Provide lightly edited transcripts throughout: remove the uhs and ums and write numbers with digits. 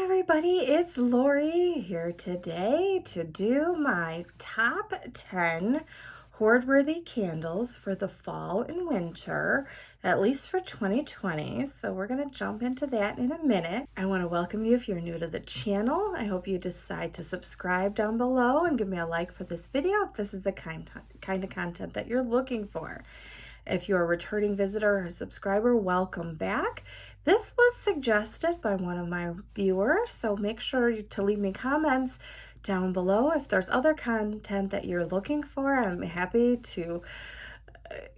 Everybody, it's Lori here today to do my top 10 Hoard-Worthy candles for the fall and winter, at least for 2020. So we're going to jump into that in a minute. I want to welcome you if you're new to the channel. I hope you decide to subscribe down below and give me a like for this video if this is the kind of content that you're looking for. If you're a returning visitor or a subscriber, welcome back. This was suggested by one of my viewers, so make sure to leave me comments down below if there's other content that you're looking for. I'm happy to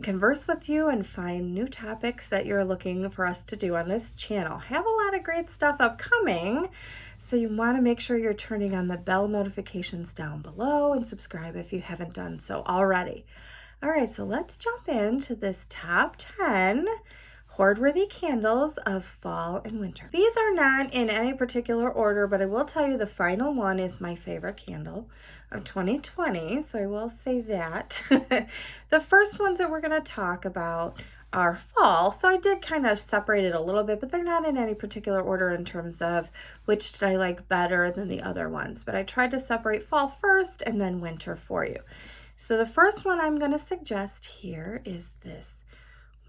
converse with you and find new topics that you're looking for us to do on this channel. Have a lot of great stuff upcoming, so you want to make sure you're turning on the bell notifications down below and subscribe if you haven't done so already. All right, so let's jump into this top 10 Hoard-Worthy candles of fall and winter. These are not in any particular order, but I will tell you the final one is my favorite candle of 2020, so I will say that. The first ones that we're going to talk about are fall, so I did kind of separate it a little bit, but they're not in any particular order in terms of which did I like better than the other ones, but I tried to separate fall first and then winter for you. So the first one I'm going to suggest here is this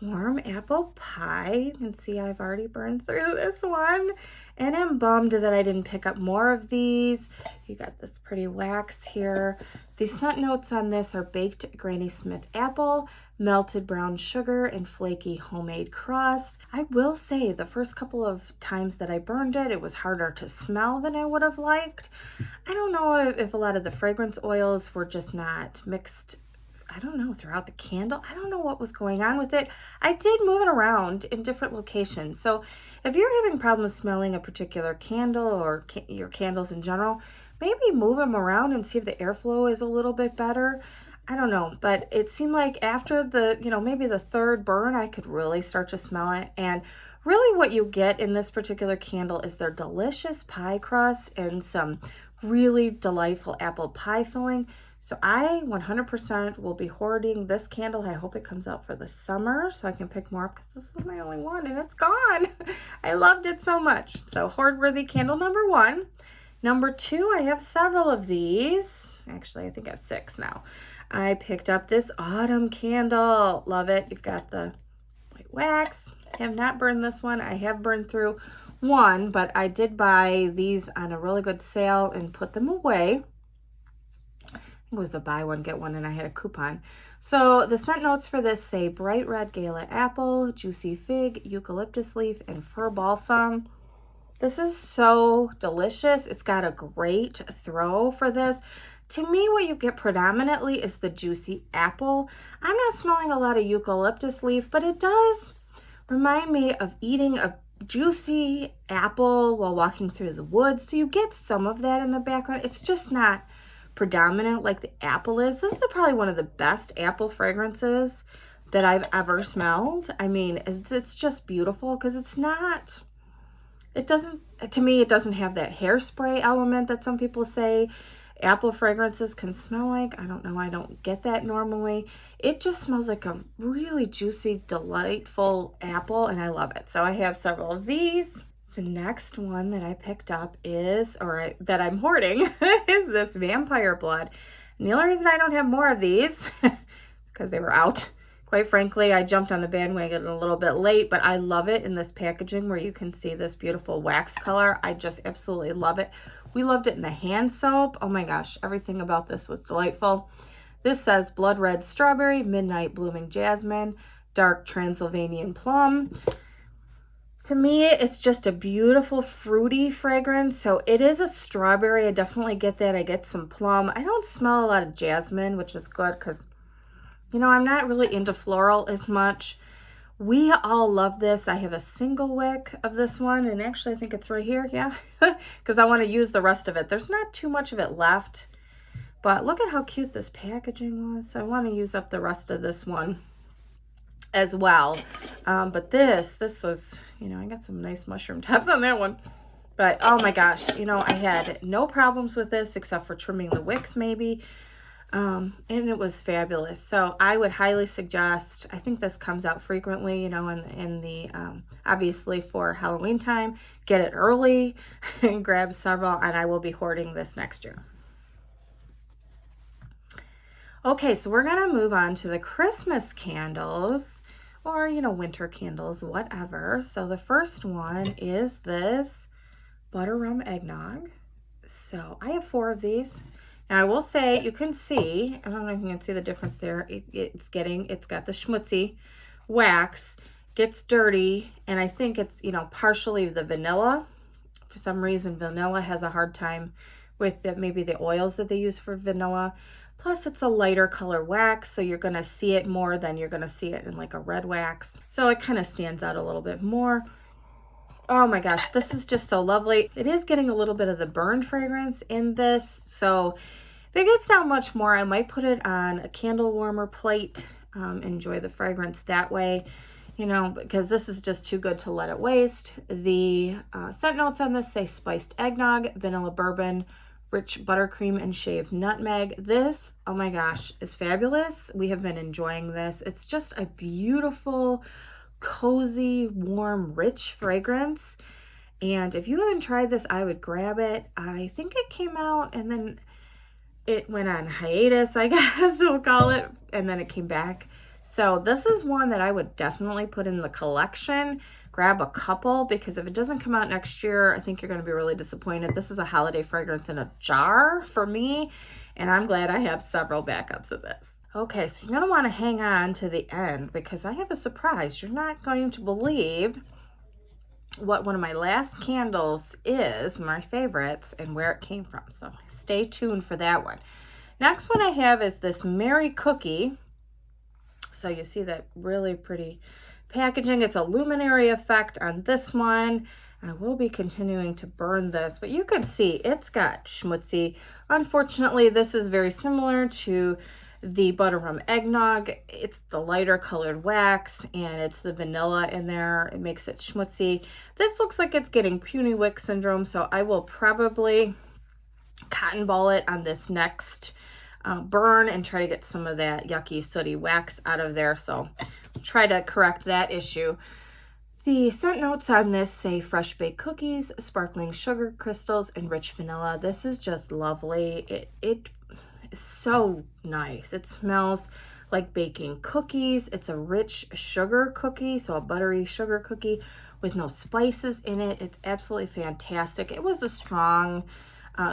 warm apple pie. You can see I've already burned through this one, and I'm bummed that I didn't pick up more of these. You got this pretty wax here. The scent notes on this are baked Granny Smith apple, melted brown sugar, and flaky homemade crust. I will say the first couple of times that I burned it, it was harder to smell than I would have liked. I don't know if a lot of the fragrance oils were just not mixed, I don't know, throughout the candle. I don't know what was going on with it. I did move it around in different locations. So if you're having problems smelling a particular candle or your candles in general, maybe move them around and see if the airflow is a little bit better. I don't know, but it seemed like after the, maybe the third burn, I could really start to smell it. And really what you get in this particular candle is their delicious pie crust and some really delightful apple pie filling. So I 100% will be hoarding this candle. I hope it comes out for the summer so I can pick more up because this is my only one and it's gone. I loved it so much. So Hoard-Worthy candle number 1. Number 2, I have several of these. Actually, I think I have 6 now. I picked up this autumn candle. Love it. You've got the white wax. I have not burned this one. I have burned through one, but I did buy these on a really good sale and put them away. It was the buy one get one, and I had a coupon. So the scent notes for this say bright red gala apple, juicy fig, eucalyptus leaf, and fir balsam. This is so delicious. It's got a great throw for this. To me, what you get predominantly is the juicy apple. I'm not smelling a lot of eucalyptus leaf, but it does remind me of eating a juicy apple while walking through the woods. So you get some of that in the background. It's just not predominant like the apple is. This is probably one of the best apple fragrances that I've ever smelled. I mean, it's just beautiful because to me, it doesn't have that hairspray element that some people say apple fragrances can smell like. I don't know. I don't get that normally. It just smells like a really juicy, delightful apple, and I love it. So I have several of these. The next one that I picked up that I'm hoarding is this vampire blood. And the only reason I don't have more of these because they were out. Quite frankly, I jumped on the bandwagon a little bit late, but I love it in this packaging where you can see this beautiful wax color. I just absolutely love it. We loved it in the hand soap. Oh my gosh, everything about this was delightful. This says blood red strawberry, midnight blooming jasmine, dark Transylvanian plum. To me, it's just a beautiful fruity fragrance. So it is a strawberry. I definitely get that. I get some plum. I don't smell a lot of jasmine, which is good because, I'm not really into floral as much. We all love this. I have a single wick of this one, and actually I think it's right here, yeah, because I want to use the rest of it. There's not too much of it left, but look at how cute this packaging was. So I want to use up the rest of this one as well. But this was, I got some nice mushroom tabs on that one. But oh my gosh, I had no problems with this except for trimming the wicks maybe. And it was fabulous. So I would highly suggest, I think this comes out frequently, you know, in the, obviously for Halloween time, get it early and grab several, and I will be hoarding this next year. Okay, so we're gonna move on to the Christmas candles, or, you know, winter candles, whatever. So the first one is this butter rum eggnog. So I have 4 of these. Now I will say, you can see, I don't know if you can see the difference there. It's got the schmutzy wax, gets dirty, and I think it's, you know, partially the vanilla. For some reason, vanilla has a hard time with maybe the oils that they use for vanilla. Plus, it's a lighter color wax, so you're going to see it more than you're going to see it in like a red wax. So it kind of stands out a little bit more. Oh my gosh, this is just so lovely. It is getting a little bit of the burned fragrance in this, so if it gets down much more, I might put it on a candle warmer plate, enjoy the fragrance that way, you know, because this is just too good to let it waste. The scent notes on this say spiced eggnog, vanilla bourbon, rich buttercream, and shaved nutmeg. This, oh my gosh, is fabulous. We have been enjoying this. It's just a beautiful, cozy, warm, rich fragrance. And if you haven't tried this, I would grab it. I think it came out and then it went on hiatus, I guess we'll call it, and then it came back. So this is one that I would definitely put in the collection. Grab a couple, because if it doesn't come out next year, I think you're going to be really disappointed. This is a holiday fragrance in a jar for me, and I'm glad I have several backups of this. Okay, so you're going to want to hang on to the end, because I have a surprise. You're not going to believe what one of my last candles is, my favorites, and where it came from. So stay tuned for that one. Next one I have is this Merry Cookie. So you see that really pretty packaging. It's a luminary effect on this one. I will be continuing to burn this, but you can see it's got schmutzy. Unfortunately, this is very similar to the butter rum eggnog. It's the lighter colored wax, and it's the vanilla in there. It makes it schmutzy. This looks like it's getting puny wick syndrome, so I will probably cotton ball it on this next burn and try to get some of that yucky sooty wax out of there. So try to correct that issue. The scent notes on this say fresh baked cookies, sparkling sugar crystals, and rich vanilla. This is just lovely. It is so nice. It smells like baking cookies. It's a rich sugar cookie, so a buttery sugar cookie with no spices in it. It's absolutely fantastic. It was a strong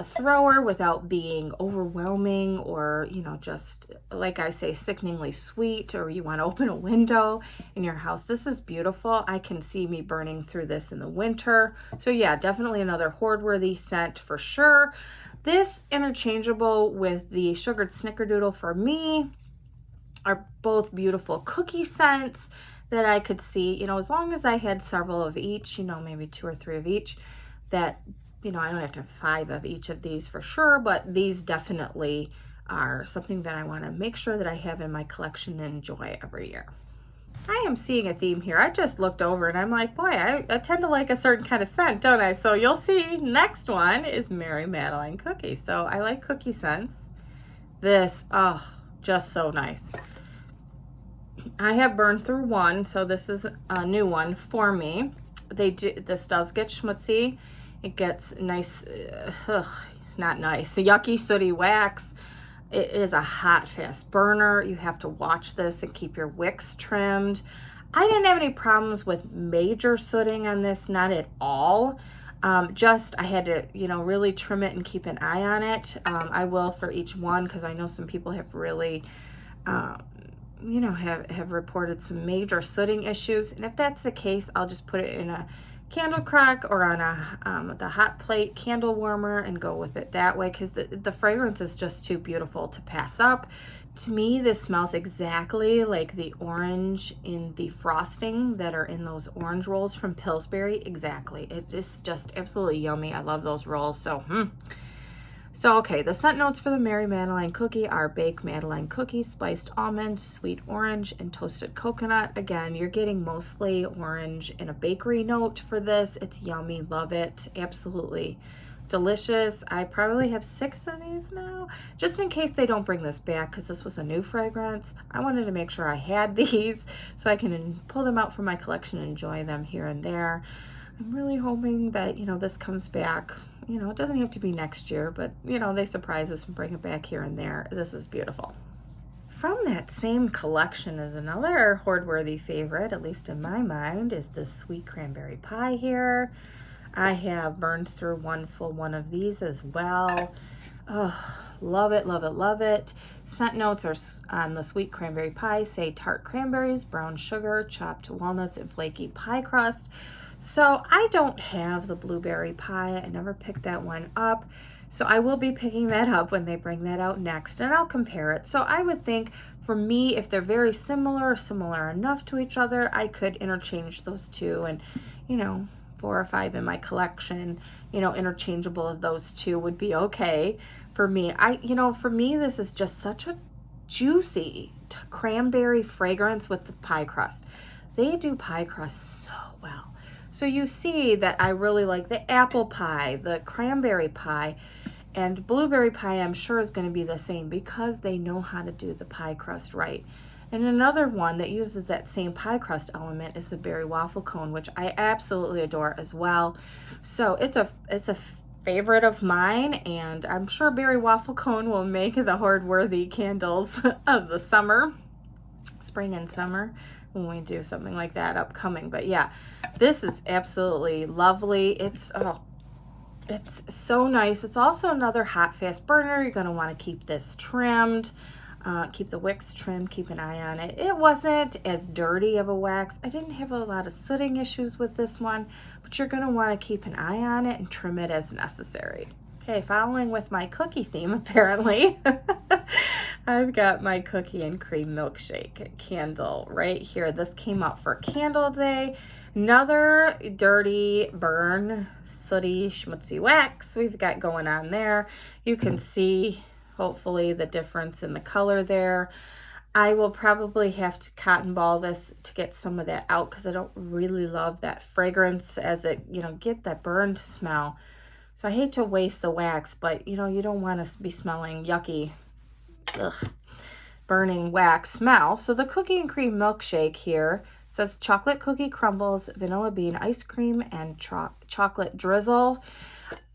thrower without being overwhelming, or, you know, just like I say, sickeningly sweet, or you want to open a window in your house. This is beautiful. I can see me burning through this in the winter. So yeah, definitely another Hoard-Worthy scent for sure. This interchangeable with the sugared snickerdoodle for me are both beautiful cookie scents that I could see, you know, as long as I had several of each, you know, maybe 2 or 3 of each, that, you know, I don't have to have 5 of each of these for sure, but these definitely are something that I want to make sure that I have in my collection and enjoy every year. I am seeing a theme here. I just looked over and I'm like, boy, I tend to like a certain kind of scent, don't I? So you'll see next one is Mary Madeline cookie. So I like cookie scents. This, oh, just so nice. I have burned through one, so this is a new one for me. This does get schmutzy. It gets nice, not nice, a yucky, sooty wax. It is a hot, fast burner. You have to watch this and keep your wicks trimmed. I didn't have any problems with major sooting on this, not at all. Just I had to, you know, really trim it and keep an eye on it. I will for each one, because I know some people have really, you know, have reported some major sooting issues. And if that's the case, I'll just put it in a candle crock or on the hot plate candle warmer and go with it that way, because the fragrance is just too beautiful to pass up. To me, this smells exactly like the orange in the frosting that are in those orange rolls from Pillsbury. Exactly. It is just absolutely yummy. I love those rolls. So, okay, the scent notes for the Mary Madeline cookie are baked Madeline cookies, spiced almond, sweet orange, and toasted coconut. Again, you're getting mostly orange and a bakery note for this. It's yummy. Love it. Absolutely delicious. I probably have 6 of these now, just in case they don't bring this back, because this was a new fragrance. I wanted to make sure I had these so I can pull them out from my collection and enjoy them here and there. I'm really hoping that, you know, this comes back. You know, it doesn't have to be next year, but, you know, they surprise us and bring it back here and there. This is beautiful. From that same collection is another Hoard-Worthy favorite, at least in my mind, is this sweet cranberry pie here. I have burned through one full one of these as well. Oh, love it, love it, love it. Scent notes are on the sweet cranberry pie say tart cranberries, brown sugar, chopped walnuts, and flaky pie crust. So I don't have the blueberry pie. I never picked that one up. So I will be picking that up when they bring that out next, and I'll compare it. So I would think for me, if they're very similar or similar enough to each other, I could interchange those two, and, you know, 4 or 5 in my collection, you know, interchangeable of those two would be okay for me. For me, this is just such a juicy cranberry fragrance with the pie crust. They do pie crust so well. So you see that I really like the apple pie, the cranberry pie, and blueberry pie I'm sure is going to be the same because they know how to do the pie crust right. And another one that uses that same pie crust element is the berry waffle cone, which I absolutely adore as well. So it's a favorite of mine, and I'm sure berry waffle cone will make the Hoard-Worthy candles of the summer, spring and summer, when we do something like that upcoming. But yeah, this is absolutely lovely. It's so nice. It's also another hot, fast burner. You're going to want to keep this trimmed. Keep the wicks trimmed, keep an eye on it. It wasn't as dirty of a wax. I didn't have a lot of sooting issues with this one, but you're going to want to keep an eye on it and trim it as necessary. Okay, following with my cookie theme, apparently, I've got my cookie and cream milkshake candle right here. This came out for Candle Day. Another dirty, burn, sooty, schmutzy wax we've got going on there. You can see, hopefully, the difference in the color there. I will probably have to cotton ball this to get some of that out because I don't really love that fragrance as it, you know, get that burned smell. So I hate to waste the wax, but, you know, you don't want to be smelling yucky, burning wax smell. So the cookie and cream milkshake here says chocolate cookie crumbles, vanilla bean ice cream, and chocolate drizzle.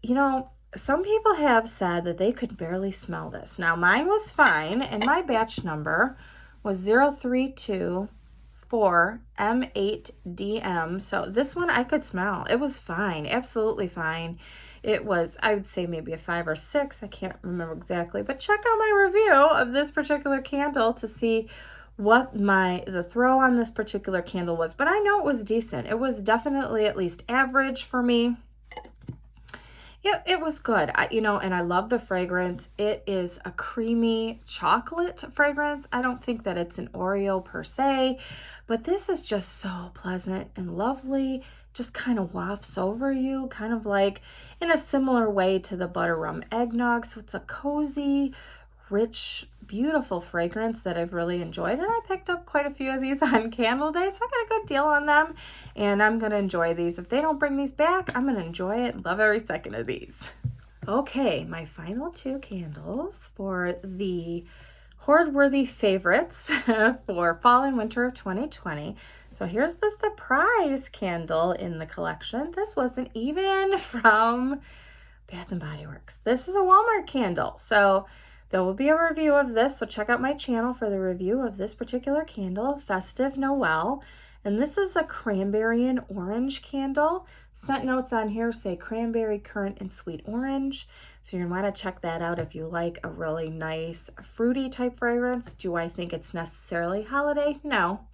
You know, some people have said that they could barely smell this. Now, mine was fine, and my batch number was 0324M8DM. So this one I could smell. It was fine, absolutely fine. It was, I would say, maybe a 5 or 6. I can't remember exactly, but check out my review of this particular candle to see what the throw on this particular candle was. But I know it was decent. It was definitely at least average for me. Yeah, it was good. And I love the fragrance. It is a creamy chocolate fragrance. I don't think that it's an Oreo per se, but this is just so pleasant and lovely. Just kind of wafts over you, kind of like in a similar way to the butter rum eggnog. So it's a cozy, rich, beautiful fragrance that I've really enjoyed, and I picked up quite a few of these on Candle Day, so I got a good deal on them, and I'm going to enjoy these. If they don't bring these back, I'm going to enjoy it and love every second of these. Okay, my final 2 candles for the Hoard-Worthy favorites for fall and winter of 2020. So here's the surprise candle in the collection. This wasn't even from Bath and Body Works. This is a Walmart candle, so there will be a review of this, so check out my channel for the review of this particular candle, Festive Noel. And this is a cranberry and orange candle. Scent notes on here say cranberry, currant, and sweet orange. So you're going to want to check that out if you like a really nice fruity type fragrance. Do I think it's necessarily holiday? No.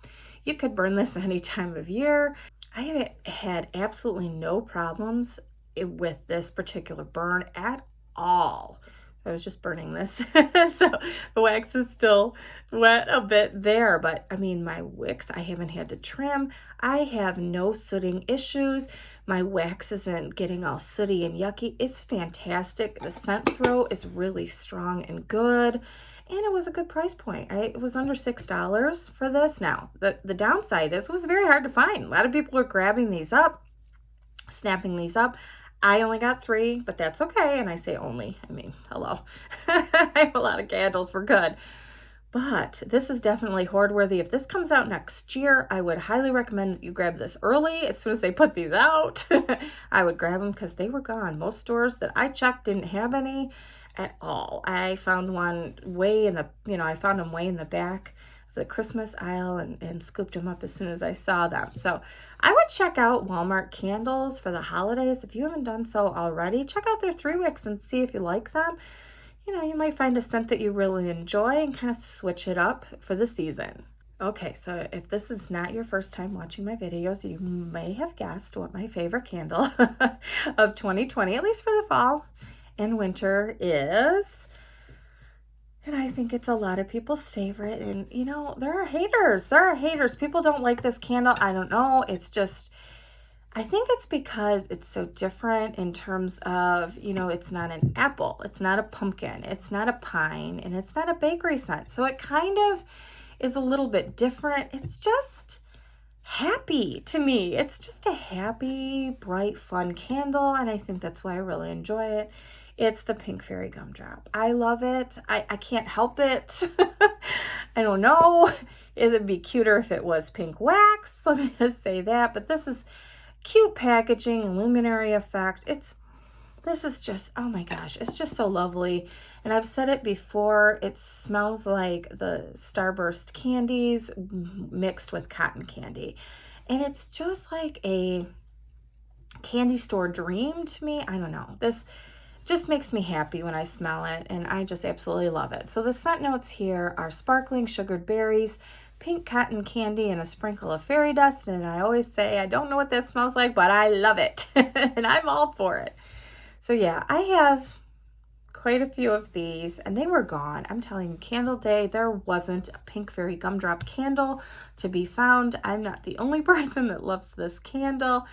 You could burn this any time of year. I have had absolutely no problems with this particular burn at all. I was just burning this, so the wax is still wet a bit there, but I mean, my wicks, I haven't had to trim. I have no sooting issues. My wax isn't getting all sooty and yucky. It's fantastic. The scent throw is really strong and good, and it was a good price point. It was under $6 for this. Now, the downside is it was very hard to find. A lot of people were grabbing these up, snapping these up. I only got 3, but that's okay. And I say only, I mean, hello. I have a lot of candles, we're good. But this is definitely hoard-worthy. If this comes out next year, I would highly recommend you grab this early. As soon as they put these out, I would grab them because they were gone. Most stores that I checked didn't have any at all. I found one way in the, I found them way in the back of the Christmas aisle and scooped them up as soon as I saw them. So I would check out Walmart candles for the holidays. If you haven't done so already, check out their 3 wicks and see if you like them. You might find a scent that you really enjoy and kind of switch it up for the season. Okay, so if this is not your first time watching my videos, you may have guessed what my favorite candle of 2020, at least for the fall and winter, is. And I think it's a lot of people's favorite. And, there are haters. There are haters. People don't like this candle. I don't know. It's just, I think it's because it's so different in terms of, it's not an apple, it's not a pumpkin, it's not a pine, and it's not a bakery scent. So it kind of is a little bit different. It's just happy to me. It's just a happy, bright, fun candle, and I think that's why I really enjoy it. It's the Pink Fairy Gumdrop. I love it. I can't help it. I don't know. It would be cuter if it was pink wax. Let me just say that. But this is cute packaging, luminary effect. This is just, oh my gosh, it's just so lovely. And I've said it before, it smells like the Starburst candies mixed with cotton candy. And it's just like a candy store dream to me. I don't know. This just makes me happy when I smell it, and I just absolutely love it. So the scent notes here are sparkling sugared berries, pink cotton candy, and a sprinkle of fairy dust. And I always say, I don't know what this smells like, but I love it. And I'm all for it. So yeah, I have quite a few of these, and they were gone. I'm telling you, Candle Day, there wasn't a Pink Fairy Gumdrop candle to be found. I'm not the only person that loves this candle.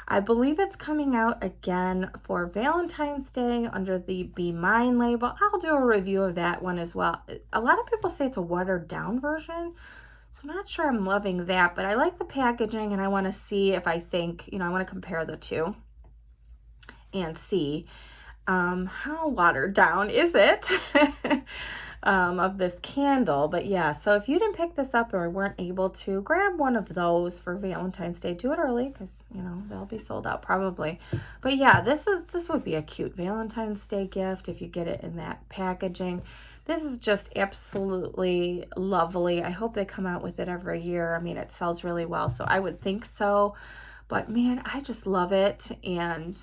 I believe it's coming out again for Valentine's Day under the Be Mine label. I'll do a review of that one as well. A lot of people say it's a watered down version, so I'm not sure I'm loving that, but I like the packaging, and I want to see if I think, I want to compare the two and see how watered down is it of this candle. But yeah, so if you didn't pick this up or weren't able to, grab one of those for Valentine's Day. Do it early because they'll be sold out probably. But yeah, this would be a cute Valentine's Day gift if you get it in that packaging. This is just absolutely lovely. I hope they come out with it every year. I mean, it sells really well, so I would think so. But man, I just love it. And,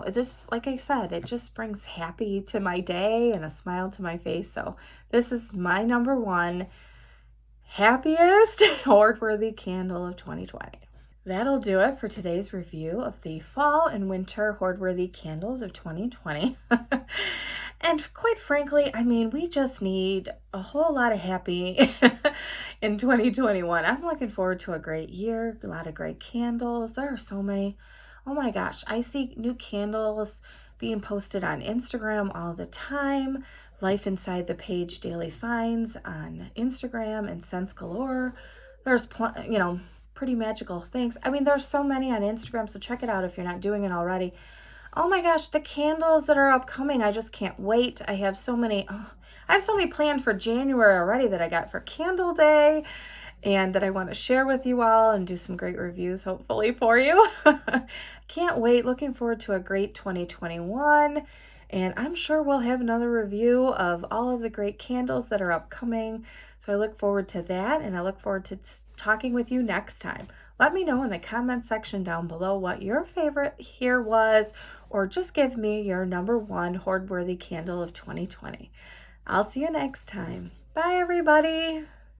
this, like I said, it just brings happy to my day and a smile to my face. So this is my number one happiest hoard-worthy candle of 2020. That'll do it for today's review of the fall and winter hoard-worthy candles of 2020. And quite frankly, I mean, we just need a whole lot of happy in 2021. I'm looking forward to a great year, a lot of great candles. There are so many. Oh my gosh, I see new candles being posted on Instagram all the time. Life Inside the Page Daily Finds on Instagram and Scents Galore. There's, pretty magical things. I mean, there's so many on Instagram, so check it out if you're not doing it already. Oh my gosh, the candles that are upcoming, I just can't wait. I have so many planned for January already that I got for Candle Day and that I want to share with you all and do some great reviews hopefully for you. Can't wait. Looking forward to a great 2021. And I'm sure we'll have another review of all of the great candles that are upcoming. So I look forward to that, and I look forward to talking with you next time. Let me know in the comment section down below what your favorite here was, or just give me your number one hoard-worthy candle of 2020. I'll see you next time. Bye, everybody.